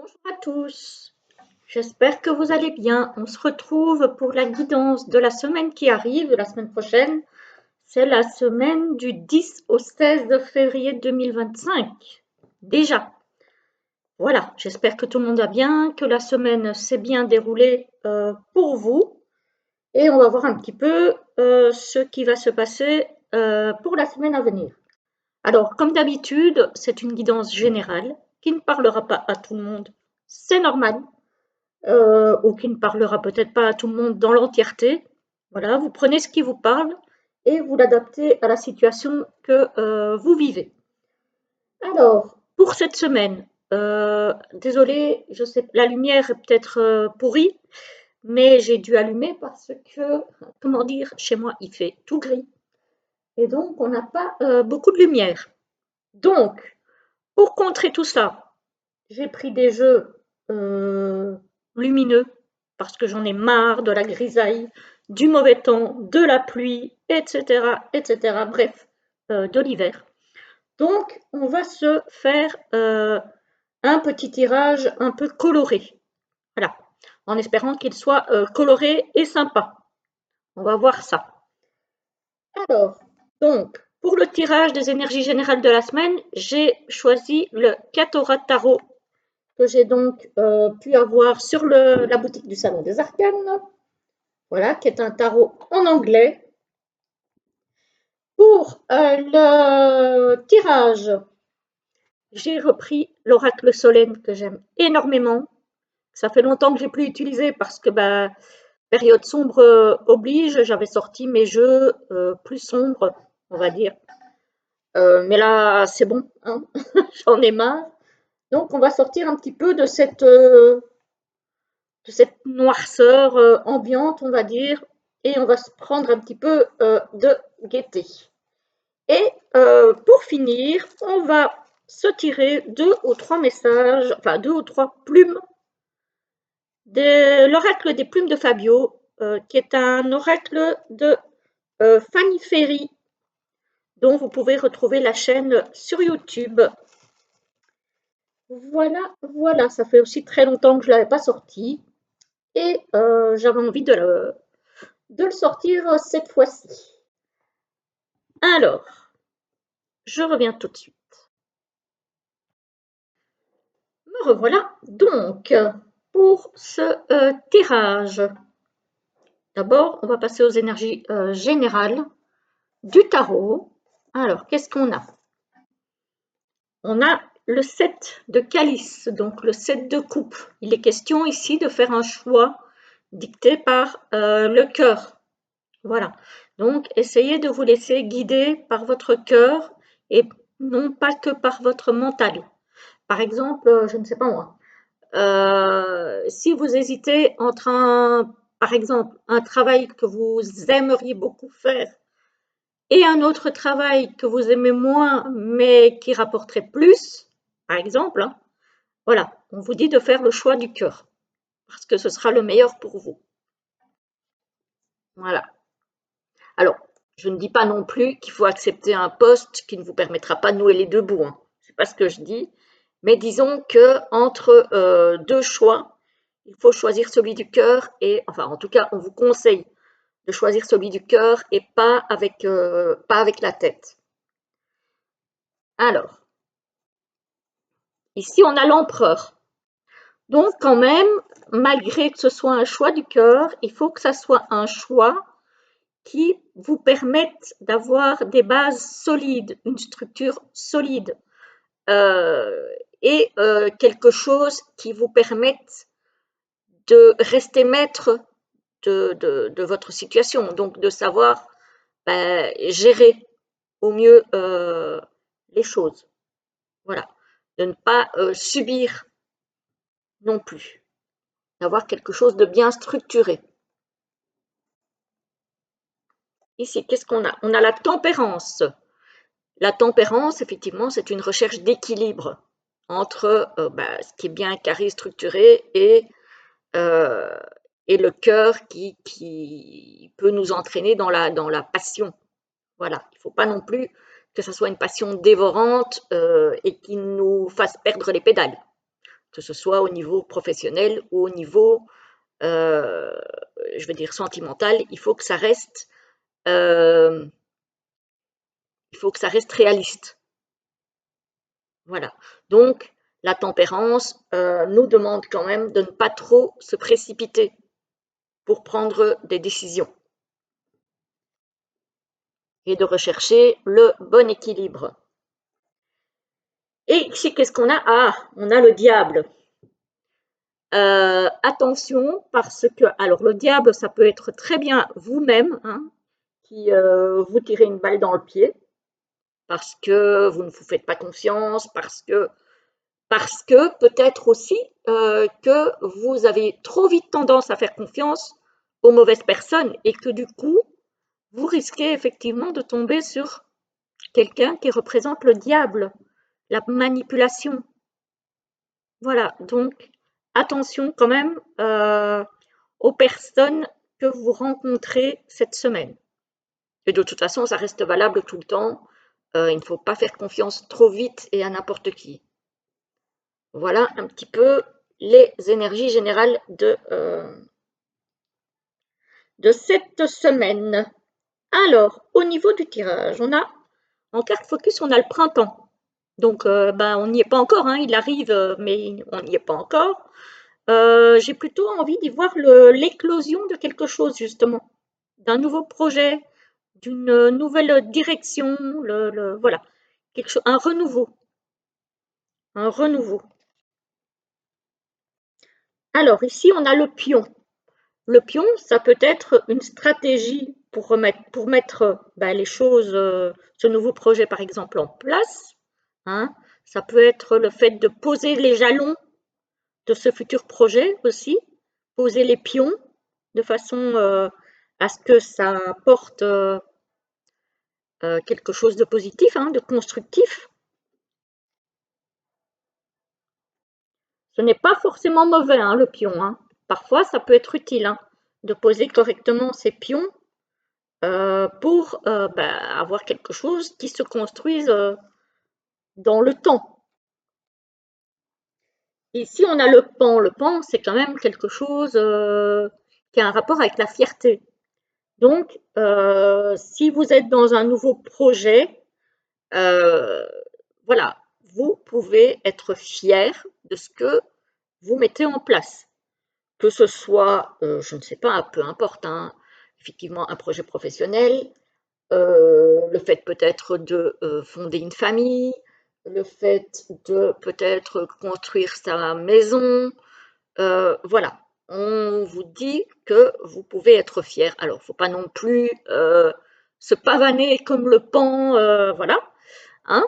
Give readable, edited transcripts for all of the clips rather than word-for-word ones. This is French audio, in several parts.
Bonjour à tous, j'espère que vous allez bien. On se retrouve pour la guidance de la semaine qui arrive, de la semaine prochaine. C'est la semaine du 10 au 16 février 2025. Déjà, voilà, j'espère que tout le monde va bien, que la semaine s'est bien déroulée pour vous. Et on va voir un petit peu ce qui va se passer pour la semaine à venir. Alors, comme d'habitude, c'est une guidance générale qui ne parlera pas à tout le monde. C'est normal. Ou qui ne parlera peut-être pas à tout le monde dans l'entièreté. Voilà, vous prenez ce qui vous parle et vous l'adaptez à la situation que vous vivez. Alors, pour cette semaine, désolée, je sais, la lumière est peut-être pourrie, mais j'ai dû allumer parce que, comment dire, chez moi il fait tout gris et donc on n'a pas beaucoup de lumière. Donc, pour contrer tout ça, j'ai pris des jeux lumineux parce que j'en ai marre de la grisaille, du mauvais temps, de la pluie, etc., etc., bref, de l'hiver. Donc, on va se faire un petit tirage un peu coloré. Voilà, en espérant qu'il soit coloré et sympa. On va voir ça. Alors, donc, pour le tirage des énergies générales de la semaine, j'ai choisi le Katora Tarot que j'ai donc pu avoir sur la boutique du Salon des Arcanes. Voilà, qui est un tarot en anglais. Pour le tirage, j'ai repris l'oracle Solène que j'aime énormément. Ça fait longtemps que j'ai plus utilisé parce que période sombre oblige, j'avais sorti mes jeux plus sombres, on va dire. Mais là, c'est bon, hein j'en ai marre. Donc, on va sortir un petit peu de cette noirceur ambiante, on va dire, et on va se prendre un petit peu de gaieté. Et pour finir, on va se tirer 2 ou 3 messages, enfin 2 ou 3 plumes de l'oracle des plumes de Fabio, qui est un oracle de Fanny Ferry, dont vous pouvez retrouver la chaîne sur YouTube. Voilà, voilà, ça fait aussi très longtemps que je ne l'avais pas sorti et j'avais envie de le sortir cette fois-ci. Alors, je reviens tout de suite. Me revoilà donc pour ce tirage. D'abord, on va passer aux énergies générales du tarot. Alors, qu'est-ce qu'on a? On a le 7 de calice, donc le 7 de coupe. Il est question ici de faire un choix dicté par le cœur. Voilà. Donc, essayez de vous laisser guider par votre cœur et non pas que par votre mental. Par exemple, je ne sais pas moi, si vous hésitez entre par exemple, un travail que vous aimeriez beaucoup faire et un autre travail que vous aimez moins mais qui rapporterait plus, par exemple, hein, voilà, on vous dit de faire le choix du cœur parce que ce sera le meilleur pour vous. Voilà. Alors, je ne dis pas non plus qu'il faut accepter un poste qui ne vous permettra pas de nouer les 2 bouts, hein. C'est pas ce que je dis, mais disons qu'entre 2 choix, il faut choisir celui du cœur et enfin, en tout cas, on vous conseille de choisir celui du cœur et pas avec la tête. Alors, ici, on a l'empereur. Donc quand même, malgré que ce soit un choix du cœur, il faut que ça soit un choix qui vous permettent d'avoir des bases solides, une structure solide et quelque chose qui vous permette de rester maître de votre situation, donc de savoir gérer au mieux les choses. Voilà, de ne pas subir non plus, d'avoir quelque chose de bien structuré. Ici, qu'est-ce qu'on a? On a la tempérance. La tempérance, effectivement, c'est une recherche d'équilibre entre ce qui est bien carré, structuré et le cœur qui peut nous entraîner dans la passion. Voilà, il ne faut pas non plus que ça soit une passion dévorante et qui nous fasse perdre les pédales. que ce soit au niveau professionnel ou au niveau, je veux dire, sentimental. Il faut que ça reste réaliste. Voilà. Donc, la tempérance nous demande quand même de ne pas trop se précipiter pour prendre des décisions et de rechercher le bon équilibre. Et ici, qu'est-ce qu'on a? Ah, on a le diable. Attention, parce que, alors le diable, ça peut être très bien vous-même, hein, qui vous tirez une balle dans le pied, parce que vous ne vous faites pas confiance, parce que peut-être aussi que vous avez trop vite tendance à faire confiance aux mauvaises personnes et que du coup, vous risquez effectivement de tomber sur quelqu'un qui représente le diable, la manipulation. Voilà, donc attention quand même aux personnes que vous rencontrez cette semaine. Et de toute façon, ça reste valable tout le temps. Il ne faut pas faire confiance trop vite et à n'importe qui. Voilà un petit peu les énergies générales de cette semaine. Alors, au niveau du tirage, on a en carte focus, on a le printemps. Donc, on n'y est pas encore, hein, il arrive, mais on n'y est pas encore. J'ai plutôt envie d'y voir l'éclosion de quelque chose, justement, d'un nouveau projet, d'une nouvelle direction, voilà, quelque chose, un renouveau, un renouveau. Alors, ici, on a le pion. Le pion, ça peut être une stratégie pour mettre les choses, ce nouveau projet par exemple en place, hein. Ça peut être le fait de poser les jalons de ce futur projet aussi, poser les pions de façon à ce que ça apporte quelque chose de positif, hein, de constructif. Ce n'est pas forcément mauvais, hein, le pion, hein. Parfois, ça peut être utile, hein, de poser correctement ces pions pour avoir quelque chose qui se construise dans le temps. Ici, on a le pan. Le pan, c'est quand même quelque chose qui a un rapport avec la fierté. Donc, si vous êtes dans un nouveau projet, voilà, vous pouvez être fier de ce que vous mettez en place. Que ce soit, je ne sais pas, peu importe, hein, effectivement un projet professionnel, le fait peut-être de fonder une famille, le fait de peut-être construire sa maison, voilà. On vous dit que vous pouvez être fier. Alors, il ne faut pas non plus se pavaner comme le pan, voilà, hein,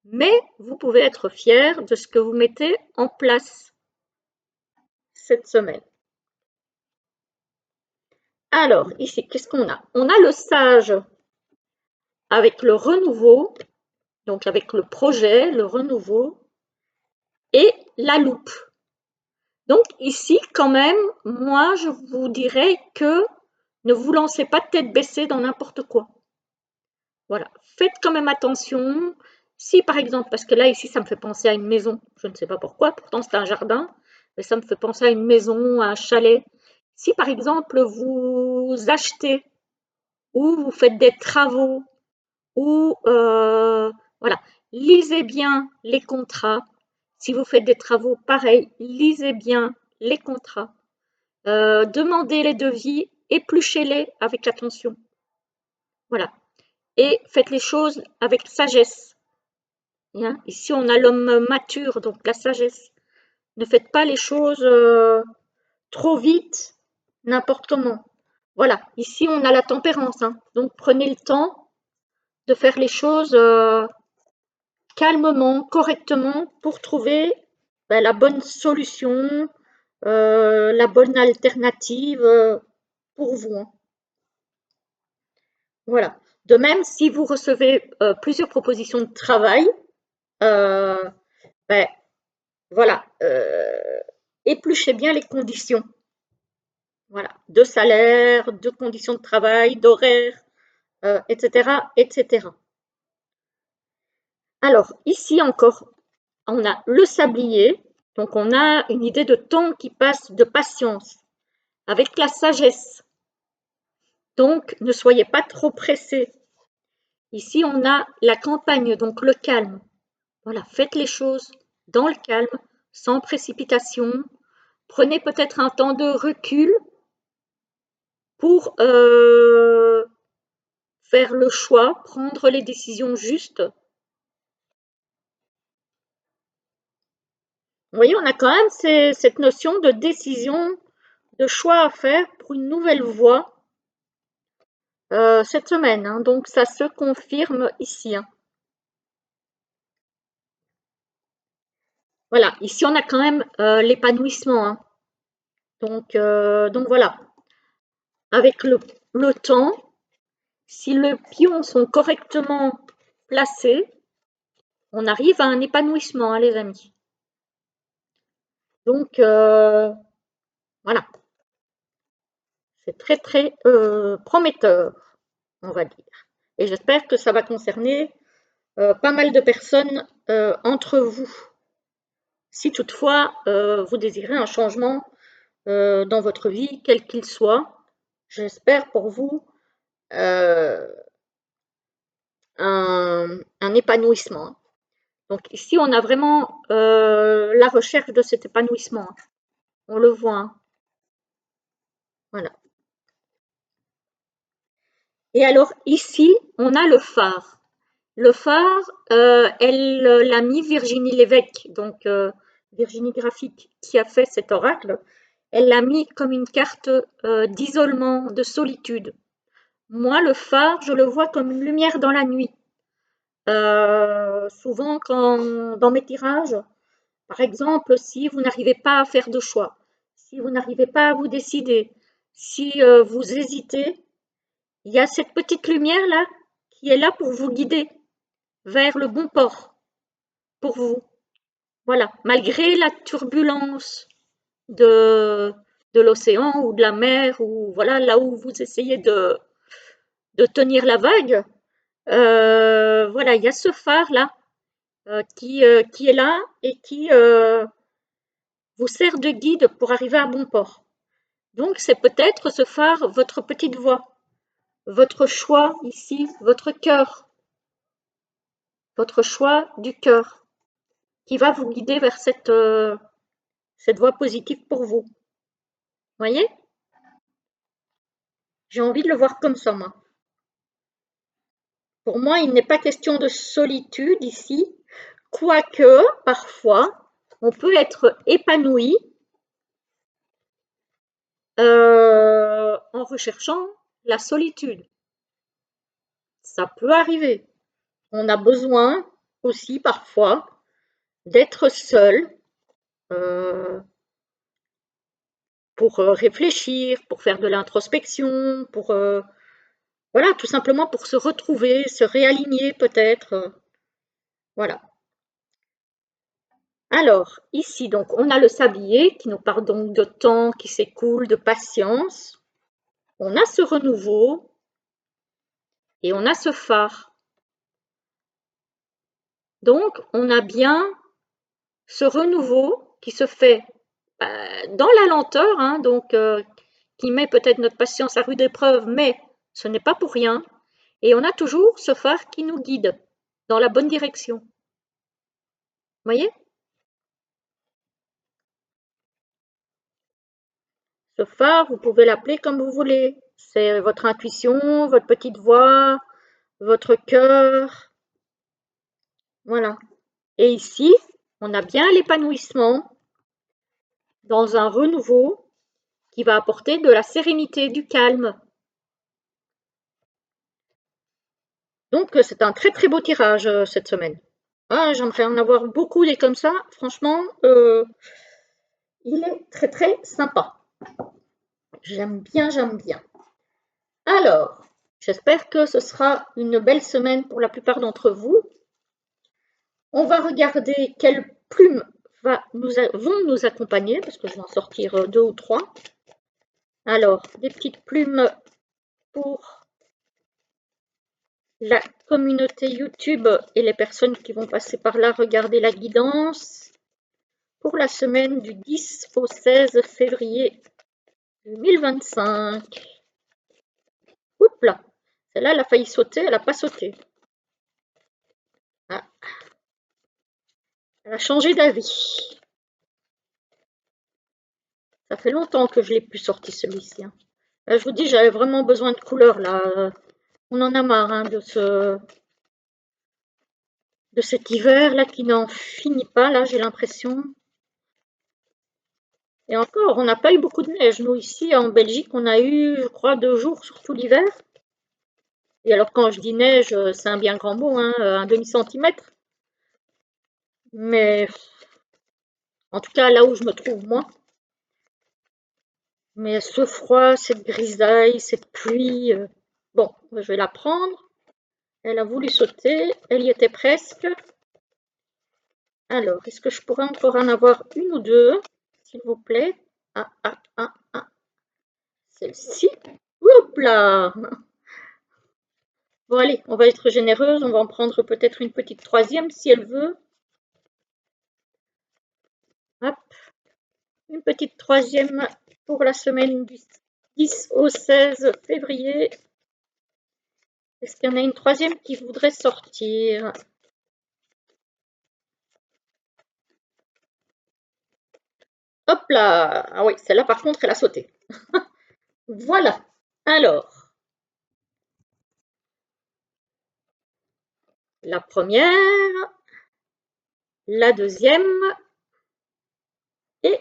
mais vous pouvez être fier de ce que vous mettez en place cette semaine. Alors, ici, qu'est-ce qu'on a? On a le sage avec le renouveau, donc avec le projet, le renouveau, et la loupe. Donc ici, quand même, moi, je vous dirais que ne vous lancez pas tête baissée dans n'importe quoi. Voilà, faites quand même attention. Si par exemple, parce que là, ici, ça me fait penser à une maison, je ne sais pas pourquoi, pourtant c'est un jardin, mais ça me fait penser à une maison, à un chalet. Si par exemple, vous achetez ou vous faites des travaux ou voilà, lisez bien les contrats. Si vous faites des travaux, pareil, lisez bien les contrats. Demandez les devis, épluchez-les avec attention. Voilà. Et faites les choses avec sagesse. Hein. Ici, on a l'homme mature, donc la sagesse. Ne faites pas les choses trop vite, n'importe comment. Voilà. Ici, on a la tempérance. Hein. Donc, prenez le temps de faire les choses calmement, correctement, pour trouver la bonne solution, la bonne alternative pour vous. Hein. Voilà. De même, si vous recevez plusieurs propositions de travail, euh, ben, voilà, épluchez bien les conditions. Voilà, de salaire, de conditions de travail, d'horaire, etc., etc. Alors, ici encore, on a le sablier. Donc on a une idée de temps qui passe, de patience, avec la sagesse. Donc ne soyez pas trop pressés. Ici on a la campagne, donc le calme. Voilà, faites les choses dans le calme, sans précipitation. Prenez peut-être un temps de recul pour faire le choix, prendre les décisions justes. Vous voyez, on a quand même cette notion de décision, de choix à faire pour une nouvelle voie cette semaine, hein. Donc ça se confirme ici, hein. Voilà, ici on a quand même l'épanouissement, hein. Donc voilà, avec le temps, si les pions sont correctement placés, on arrive à un épanouissement, hein, les amis. Donc voilà, c'est très très prometteur, on va dire. Et j'espère que ça va concerner pas mal de personnes entre vous. Si toutefois vous désirez un changement dans votre vie, quel qu'il soit, j'espère pour vous un épanouissement. Donc ici, on a vraiment la recherche de cet épanouissement. On le voit, hein. Voilà. Et alors ici, on a le phare. Le phare, elle l'a mis Virginie Lévesque, donc Virginie Graphique, qui a fait cet oracle. Elle l'a mis comme une carte d'isolement, de solitude. Moi, le phare, je le vois comme une lumière dans la nuit. Souvent, dans mes tirages, par exemple, si vous n'arrivez pas à faire de choix, si vous n'arrivez pas à vous décider, si vous hésitez, il y a cette petite lumière-là qui est là pour vous guider vers le bon port, pour vous. Voilà, malgré la turbulence de, de l'océan ou de la mer, ou voilà, là où vous essayez de tenir la vague, voilà, il y a ce phare-là qui est là et qui vous sert de guide pour arriver à bon port. Donc, c'est peut-être ce phare, votre petite voix, votre choix ici, votre choix du cœur, qui va vous guider vers cette voie positive pour vous. Voyez? J'ai envie de le voir comme ça, moi. Pour moi, il n'est pas question de solitude ici, quoique, parfois, on peut être épanoui en recherchant la solitude. Ça peut arriver. On a besoin aussi parfois d'être seul pour réfléchir, pour faire de l'introspection, pour voilà, tout simplement pour se retrouver, se réaligner peut-être. Voilà. Alors, ici, donc, on a le sablier qui nous parle donc de temps qui s'écoule, de patience. On a ce renouveau et on a ce phare. Donc, on a bien ce renouveau qui se fait dans la lenteur, hein, donc qui met peut-être notre patience à rude épreuve, mais ce n'est pas pour rien. Et on a toujours ce phare qui nous guide dans la bonne direction. Vous voyez? Ce phare, vous pouvez l'appeler comme vous voulez. C'est votre intuition, votre petite voix, votre cœur. Voilà. Et ici, on a bien l'épanouissement dans un renouveau qui va apporter de la sérénité, du calme. Donc, c'est un très très beau tirage cette semaine. Ah, j'aimerais en avoir beaucoup des comme ça. Franchement, il est très très sympa. J'aime bien, j'aime bien. Alors, j'espère que ce sera une belle semaine pour la plupart d'entre vous. On va regarder quelles plumes vont nous accompagner, parce que je vais en sortir 2 ou 3. Alors, des petites plumes pour la communauté YouTube et les personnes qui vont passer par là regarder la guidance. pour la semaine du 10 au 16 février 2025. Oups là, celle-là, elle a failli sauter, elle n'a pas sauté. Ah, elle a changé d'avis. Ça fait longtemps que je ne l'ai plus sorti celui-ci. Hein. Là, je vous dis, j'avais vraiment besoin de couleurs là. On en a marre hein, de cet hiver là qui n'en finit pas. Là, j'ai l'impression. Et encore, on n'a pas eu beaucoup de neige. Nous, ici, en Belgique, on a eu, je crois, 2 jours sur tout l'hiver. Et alors, quand je dis neige, c'est un bien grand mot, hein, un demi-centimètre. Mais, en tout cas, là où je me trouve, moi. Mais ce froid, cette grisaille, cette pluie, bon, je vais la prendre. Elle a voulu sauter, elle y était presque. Alors, est-ce que je pourrais encore en avoir une ou deux, s'il vous plaît? Ah, ah, ah, ah. Celle-ci. Hop là! Bon, allez, on va être généreuse, on va en prendre peut-être une petite troisième si elle veut. Hop, une petite troisième pour la semaine du 10 au 16 février. Est-ce qu'il y en a une troisième qui voudrait sortir? Hop là! Ah oui, celle-là par contre, elle a sauté. Voilà. Alors, la première, la deuxième et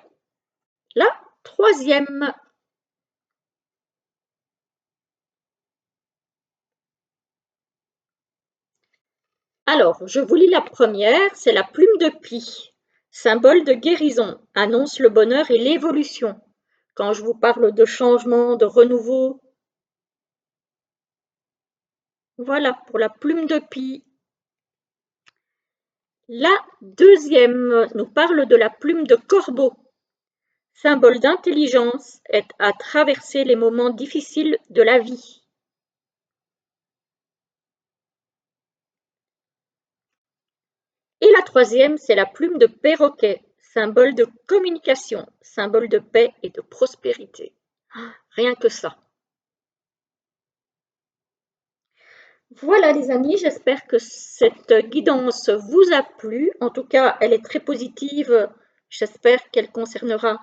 la troisième. Alors, je vous lis la première, c'est la plume de pie. Symbole de guérison, annonce le bonheur et l'évolution. Quand je vous parle de changement, de renouveau, voilà pour la plume de pie. La deuxième nous parle de la plume de corbeau. Symbole d'intelligence, aide à traverser les moments difficiles de la vie. Et la troisième, c'est la plume de perroquet, symbole de communication, symbole de paix et de prospérité. Rien que ça. Voilà les amis, j'espère que cette guidance vous a plu. En tout cas, elle est très positive. J'espère qu'elle concernera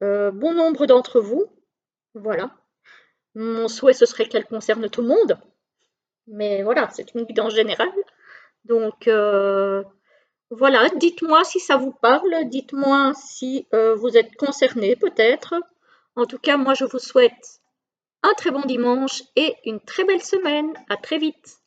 bon nombre d'entre vous. Voilà. Mon souhait, ce serait qu'elle concerne tout le monde. Mais voilà, c'est une guidance générale. Donc, voilà, dites-moi si ça vous parle. Dites-moi si vous êtes concerné peut-être. En tout cas, moi, je vous souhaite un très bon dimanche et une très belle semaine. À très vite.